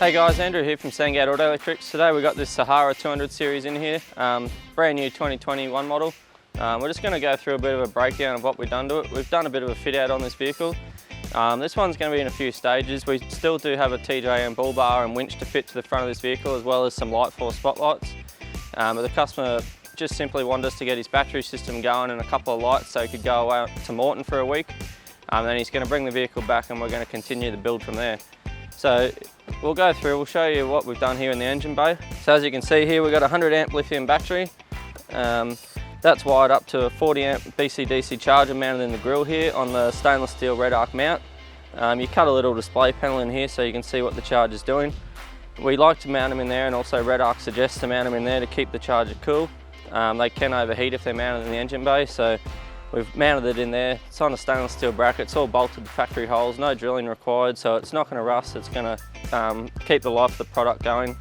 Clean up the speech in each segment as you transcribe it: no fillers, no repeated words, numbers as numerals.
Hey guys, Andrew here from Sandgate Auto Electrics. Today we've got this Sahara 200 series in here, brand new 2021 model. We're just going to go through a bit of a breakdown of what we've done to it. We've done a bit of a fit out on this vehicle. This one's going to be in a few stages. We still do have a TJM bull bar and winch to fit to the front of this vehicle, as well as some light force spotlights. But the customer just simply wanted us to get his battery system going and a couple of lights so he could go out to Moreton for a week. Then he's going to bring the vehicle back and we're going to continue the build from there. So we'll go through, we'll show you what we've done here in the engine bay. So as you can see here, we've got a 100 amp lithium battery. That's wired up to a 40 amp BC-DC charger mounted in the grille here on the stainless steel red arc mount. You cut a little display panel in here so you can see what the charger's doing. We like to mount them in there, and also red arc suggests to mount them in there to keep the charger cool. They can overheat if they're mounted in the engine bay, so we've mounted it in there. It's on a stainless steel bracket. It's all bolted to factory holes, no drilling required, so it's not going to rust. It's going to keep the life of the product going.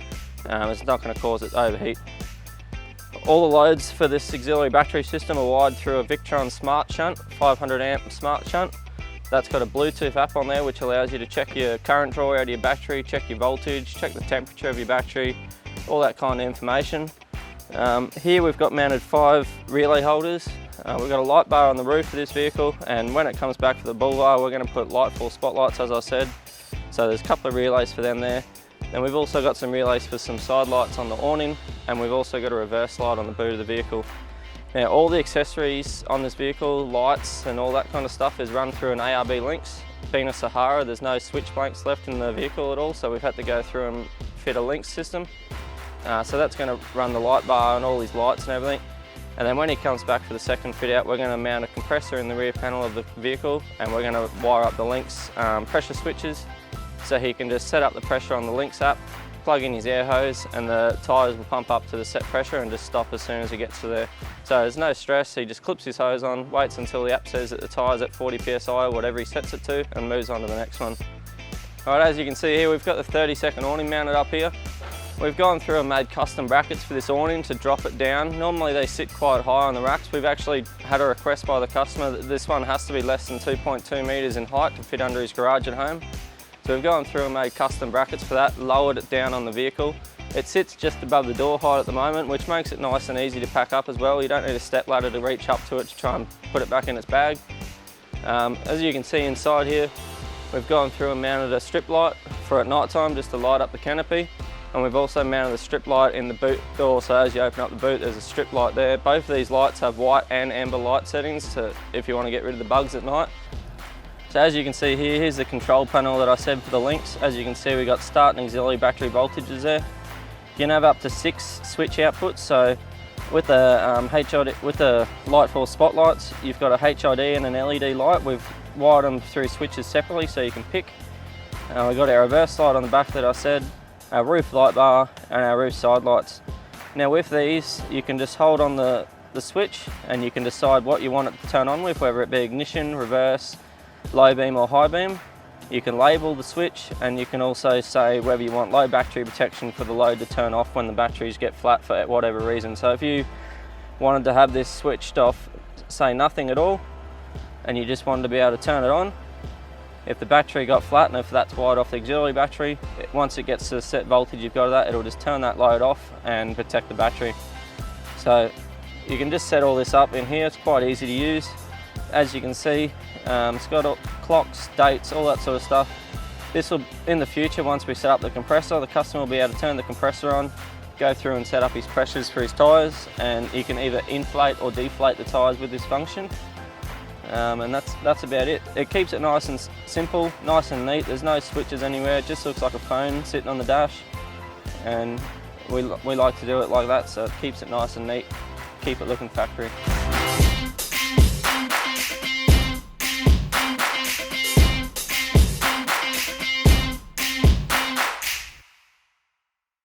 It's not going to cause it to overheat. All the loads for this auxiliary battery system are wired through a Victron smart shunt, 500 amp smart shunt. That's got a Bluetooth app on there which allows you to check your current draw out of your battery, check your voltage, check the temperature of your battery, all that kind of information. Here we've got mounted 5 relay holders. We've got a light bar on the roof of this vehicle, and when it comes back for the bull bar, we're going to put light force spotlights, as I said. So there's a couple of relays for them there. Then we've also got some relays for some side lights on the awning, and we've also got a reverse light on the boot of the vehicle. Now all the accessories on this vehicle, lights and all that kind of stuff, is run through an ARB links. Being a Sahara, there's no switch blanks left in the vehicle at all, so we've had to go through and fit a links system. So that's going to run the light bar and all these lights and everything. And then when he comes back for the second fit out, we're going to mount a compressor in the rear panel of the vehicle, and we're going to wire up the links pressure switches so he can just set up the pressure on the links app, plug in his air hose, and the tyres will pump up to the set pressure and just stop as soon as he gets to there. So there's no stress. He just clips his hose on, waits until the app says that the tyre's at 40 psi or whatever he sets it to, and moves on to the next one. Alright, as you can see here, we've got the 30-second awning mounted up here. We've gone through and made custom brackets for this awning to drop it down. Normally they sit quite high on the racks. We've actually had a request by the customer that this one has to be less than 2.2 metres in height to fit under his garage at home. So we've gone through and made custom brackets for that, lowered it down on the vehicle. It sits just above the door height at the moment, which makes it nice and easy to pack up as well. You don't need a step ladder to reach up to it to try and put it back in its bag. As you can see inside here, we've gone through and mounted a strip light for at night time just to light up the canopy. And we've also mounted a strip light in the boot door, so as you open up the boot there's a strip light there. Both of these lights have white and amber light settings to, if you want to get rid of the bugs at night. So as you can see here, here's the control panel that I said for the links. As you can see, we've got start and auxiliary battery voltages there. You can have up to 6 switch outputs. So with the HID, with the light force spotlights, you've got a HID and an LED light. We've wired them through switches separately so you can pick. We've got our reverse light on the back that I said, our roof light bar and our roof side lights. Now with these, you can just hold on the switch and you can decide what you want it to turn on with, whether it be ignition, reverse, low beam or high beam. You can label the switch, and you can also say whether you want low battery protection for the load to turn off when the batteries get flat for whatever reason. So if you wanted to have this switched off, say nothing at all, and you just wanted to be able to turn it on, if the battery got flat and if that's wired off the auxiliary battery, once it gets to the set voltage you've got of that, it'll just turn that load off and protect the battery. So you can just set all this up in here. It's quite easy to use. As you can see, it's got clocks, dates, all that sort of stuff. This will, in the future, once we set up the compressor, the customer will be able to turn the compressor on, go through and set up his pressures for his tyres, and he can either inflate or deflate the tyres with this function. And that's about it. It keeps it nice and simple, nice and neat. There's no switches anywhere. It just looks like a phone sitting on the dash, and we like to do it like that, so it keeps it nice and neat, keep it looking factory.